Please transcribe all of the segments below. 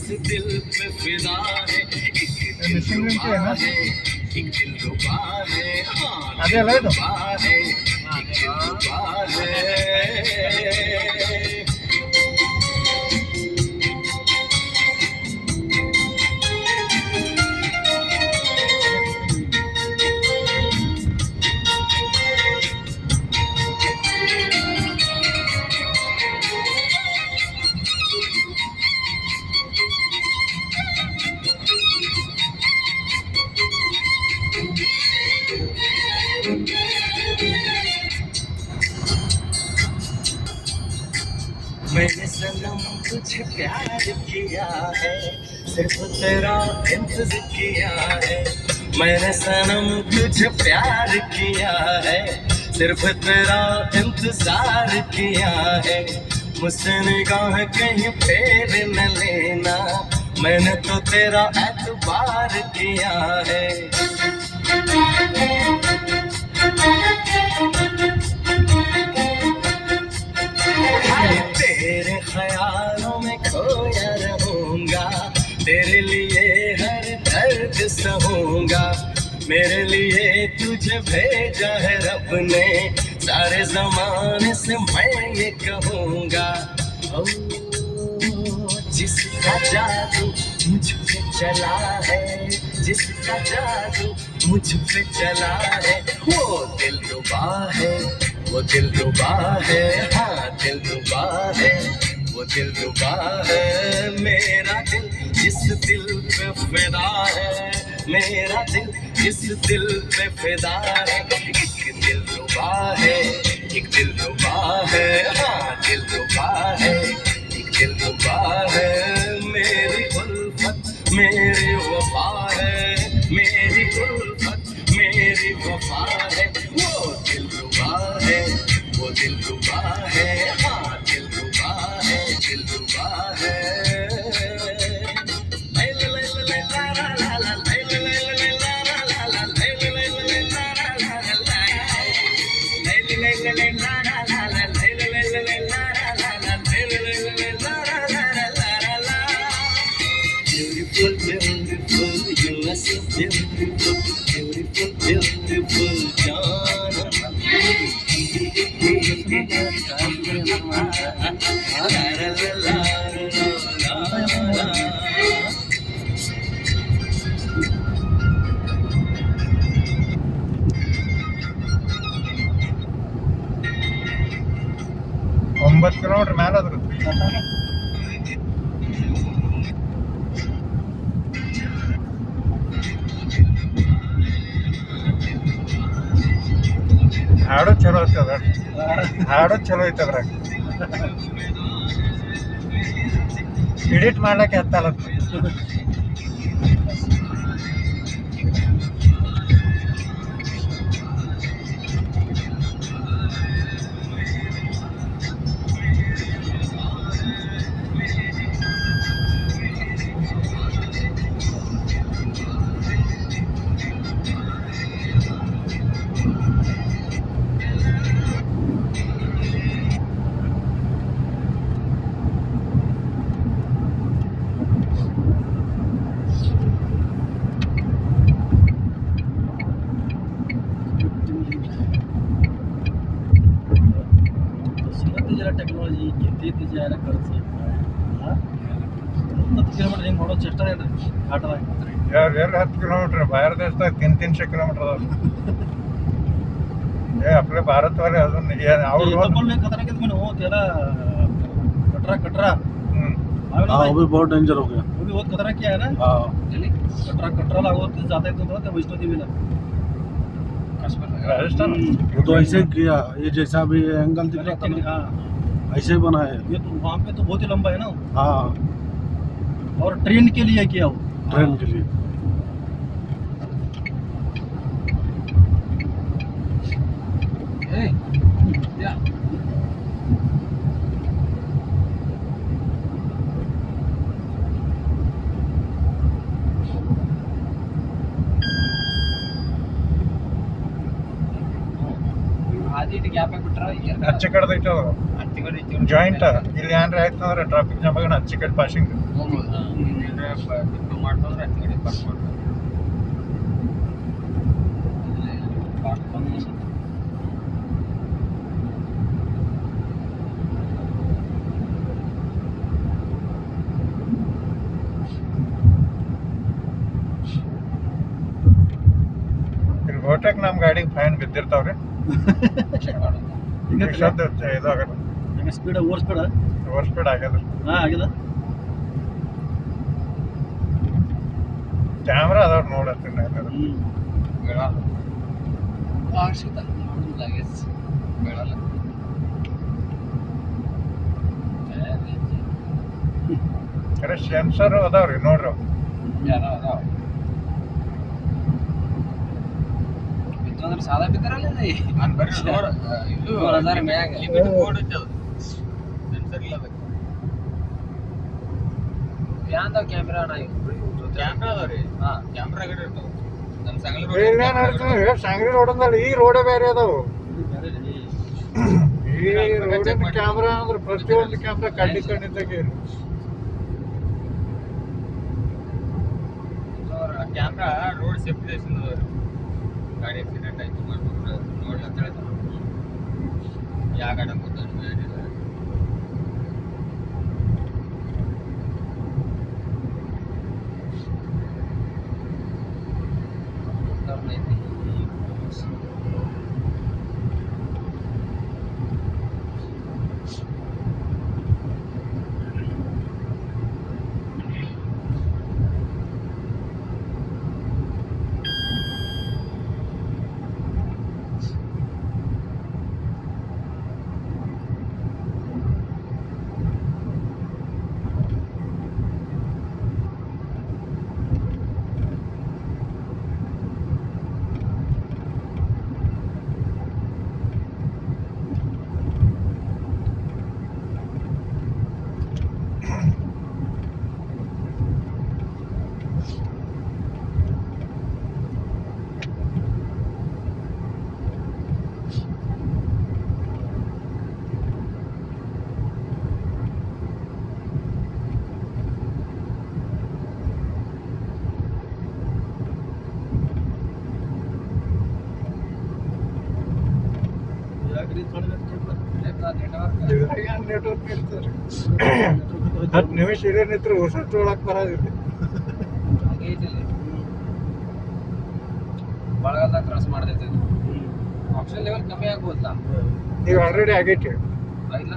जिस दिल पे फिदा है, एक दिलरुबा है, एक दिलरुबा है, हाँ दिलरुबा है, एक दिलरुबा है। मैंने सनम तुझे प्यार किया है, सिर्फ तेरा इंतजार किया है। मैंने सनम तुझे प्यार किया है, सिर्फ तेरा इंतजार किया है। मुझसे निगाह कहीं फेर न लेना, मैंने तो तेरा एतबार किया है। तेरे ख्यालों में खोया रहूंगा, तेरे लिए हर दर्द सहूंगा। मेरे लिए तुझे भेजा है रब ने, सारे जमाने से मैं ये कहूंगा। ओ जिसका जादू मुझ पे चला है, जिसका जादू मुझ पे चला है, वो दिलरुबा है, वो दिलरुबा है, हाँ दिलरुबा है, वो दिलरुबा है। मेरा दिल जिस दिल पे फिदा है, मेरा दिल जिस दिल पे फिदा है, एक दिलरुबा है, एक दिलरुबा है, हाँ दिलरुबा है, एक दिलरुबा है। मेरी उल्फत मेरी वफा है, मेरी उल्फत मेरी वफा है, वो दिलरुबा है, वो दिलरुबा है, हाँ दिलरुबा है, दिलरुबा है। Beautiful, beautiful, you are so beautiful, beautiful, beautiful, Jana. ಒಂಬತ್ತು ಕಿಲೋಮೀಟರ್ ಮೇಲೆ ಅದ್ರ ಹಾಡು ಚಲೋ ಐತದ, ಹಾಡು ಚಲೋ ಐತದ್ರಾಗ. ಎಡಿಟ್ ಮಾಡ್ಲಿಕ್ಕೆ ಹತ್ತಲ್ಲ. टेक्नॉलॉजी किती जायला खर्च ಕಿಲೋಮೀಟರ್ ಹೆಂಗೆ ಮಾಡೋ ಚೇಷ್ಟ ಏನ್ರಿ ಆಟದಾಗ ಎರಡು 10 ಕಿಲೋಮೀಟರ್ ಬಾहेर देशದಾಗ 300 किलोमीटर अदाव. आपले भारतवाले अजून खतरा के मैंने हो तेरा कटरा कटरा वो भी बहुत डेंजर हो गया, वो भी बहुत खतरा किया है ना. कटरा कटरा लागो जाता है तो वैष्णो देवी ला राजस्थान. वो तो ऐसे किया, ये जैसा भी एंगल दिख रहा था, हाँ ऐसे ही बना है. ये तो वहाँ पे तो बहुत ही लंबा है ना. हाँ और ट्रेन के लिए किया हो, ट्रेन के लिए. ಆದಿ ಗ್ಯಾಪ್ ಆಗ್ಬಿಟ್ರ ಹಚ್ಚ ಕಡ್ದೈತೆ ಅದು. ಜಾಯಿಂಟ್ ಇಲ್ಲಿ ಏನ್ರ ಆಯ್ತು ಅಂದ್ರೆ ಟ್ರಾಫಿಕ್ ಜಾಮ್ ಆಗಿ ಹಚ್ಚಿ ಕಡೆ ಪಾಸಿಂಗ್ ಮಾಡ್ತಂದ್ರೆ ಹಚ್ಚಿ ಕಡೆ ಪಾಸ್ ಮಾಡ್ತಾರೆ ಇಲ್ಲಿ ಗೋಟೆಕ್ ನಮ್ಮ ಗಾಡಿಗೆ ಫೈನ್ ಬಿದ್ದಿರ್ತಾವ್ರಿ ಇದಾಗಲ್ಲ speed over speed over speed ಆಗ್ಯದ ಹಾಂ ಆಗಿದೆ ಕ್ಯಾಮ್ರಾ ಅದಾವ್ರಿ ನೋಡತ್ತೀನಿ ಬೇಡಲ್ಲ ಖರೆ ಸೆನ್ಸರ್ ಅದಾವ್ರಿ ನೋಡ್ರಿ ಅವು. ಯಾರೋ ಅದಾವ ಬಿತ್ತಂದ್ರೆ ಸಾದಾ ಬಿದ್ದಾರಲ್ಲ ನಾನು ಬರ್ರಿ ನೋಡ ಇದು ಹಜಾರ ಮ್ಯಾಗ ಲಿಮಿಟ್ ಬೋರ್ಡ್ ಐತೆ ಅದು ಸೆನ್ಸರ್ ಇಲ್ಲ ಅದಕ್ಕೆ ಯಾಂದ ಕ್ಯಾಮ್ರಾ ನಾ ಕ್ಯಾಮ್ರಾ ಅದಾವ್ರಿ ಹಾಂ ಕ್ಯಾಮ್ರಾ ಗಡೆ ಇರ್ತಾವ ನಮ್ಮ ಸಂಗಲಿ ಇಲ್ಲೇ ನಡ್ತೀವಿ ಸಾಂಗ್ಲಿ ರೋಡ್ ಅಂದಲ್ಲ ಈ ರೋಡೇ ಬೇರೆ ಅದಾವು ಈ ರೋಡಿನ ಕ್ಯಾಮ್ರಾ ಅಂದ್ರೆ ಪ್ರತಿಯೊಂದು ಕ್ಯಾಮ್ರಾ ಕಣ್ಣಿದ್ದಾಗೆ ಕ್ಯಾಮ್ರಾ ರೋಡ್ ಸೇಫ್ಟಿ ಗಾಡಿ ಆಕ್ಸಿಡೆಂಟ್ ಆಯ್ತು ಮಾಡ್ಬಿಟ್ರೆ ನೋಡಿ ಅಂತ ಹೇಳ್ತಾರೆ ಯಾವ ಗಾಡಿ ಗೊತ್ತಾಗ ನೆಟ್ವರ್ಕ್ ಇರ್ತದೆ 10 ನಿಮಿಷ ಇಲ್ಲೇ ನಿಂತ್ರೆ ಹೊಸ ತೊಗೊಳಕ್ ಬರೋದಿಲ್ಲ ಬಳಗಲ್ದಾಗ ಕ್ರಾಸ್ ಮಾಡ್ತೈತೆ ಆಪ್ಷನ್ ಲೆವೆಲ್ ಕಮ್ಮಿ ಆಗ್ಬೋದಲ್ಲ ಈಗ ಆಲ್ರೆಡಿ ಆಗೈತಿ ಇಲ್ಲ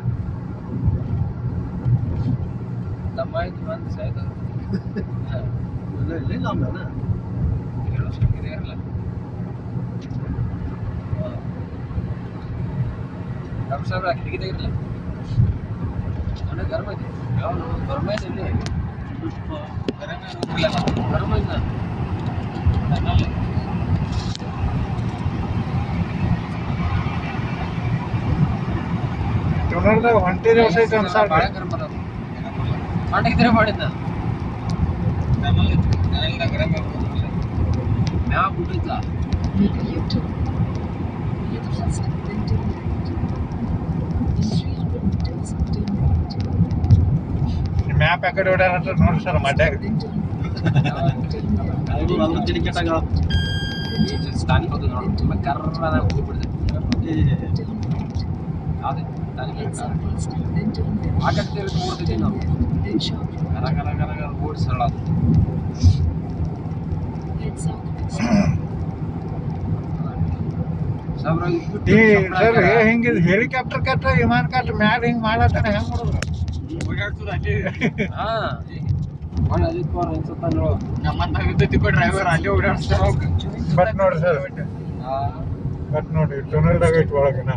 ದಮ್ಮ ಆಯ್ತು ಬಂದು ಸಾಯ್ತು ಇಲ್ಲ ಆಮೇಲೆ ಇರಲ್ಲ ಡಾಕ್ಟರ್ ಸಾಹೇಬ್ರ ಕಿಟಕಿ ತೆಗಿರಲ್ಲ ನನಗೆ ಗರ್ಮ ಐತಿ ಯಾವ ಗರ್ಮ ಐತಿ ಇಲ್ಲಿ ಗರ್ಮ ಐತಿ ನನ್ನಲ್ಲಿ ತುಣರ್ದಾಗ ಹೊಂಟಿ ದಿವಸ ಐತೆ ಅನ್ಸಾಡ್ರಿ ಭಾಳ ಗರ್ಮ ಅದಾವ ಮಾಡಿದ್ರೆ ಮಾಡಿದ್ದ ನನ್ನಲ್ಲಿ ಗರ್ಮ ಮ್ಯಾಗ ಬಿಟ್ಟಿದ್ಲ ಮ್ಯಾಪ್ ಆ ಕಡೆ ಹೊಡ್ಯಾರ ನೋಡ್ರಿ ಸರ್ ಮಡ್ಯಾಗ ಟಿಕೆಟ್ ಆಗ ಸ್ಥಾನಿಕ ಹೋದ ನೋಡಿ ತುಂಬ ಕರ್ರದಾಗ ಹೋಗ್ಬಿಡ್ದೆ ಯಾವುದೇ ಆಟಕ್ಕೆ ಓಡ್ತಿದ್ದೀವಿ ನಾವು ಕರ ಕರ ಕರ ಕರ ಓಡಿ ಸರಳ ಸರ್ ಹಿಂಗೆ ಹೆಲಿಕಾಪ್ಟರ್ ಕಟ್ಟ ವಿಮಾನ ಕಟ್ಟ ಮ್ಯಾಲ ಹಿಂಗೆ ಮಾಡತ್ತಾನೆ ಹೆಂಗೆ ಮಾಡೋದು ಡ್ರೈವರ್ ಅಲ್ಲಿ ಓಡಾಡ್ಸ್ತಾರ ಬಟ್ ನೋಡ್ರಿ ಸರ್ ಬಟ್ ನೋಡ್ರಿ ಟುನಲ್ದಾಗ ಐತಿ ಒಳಗಿನ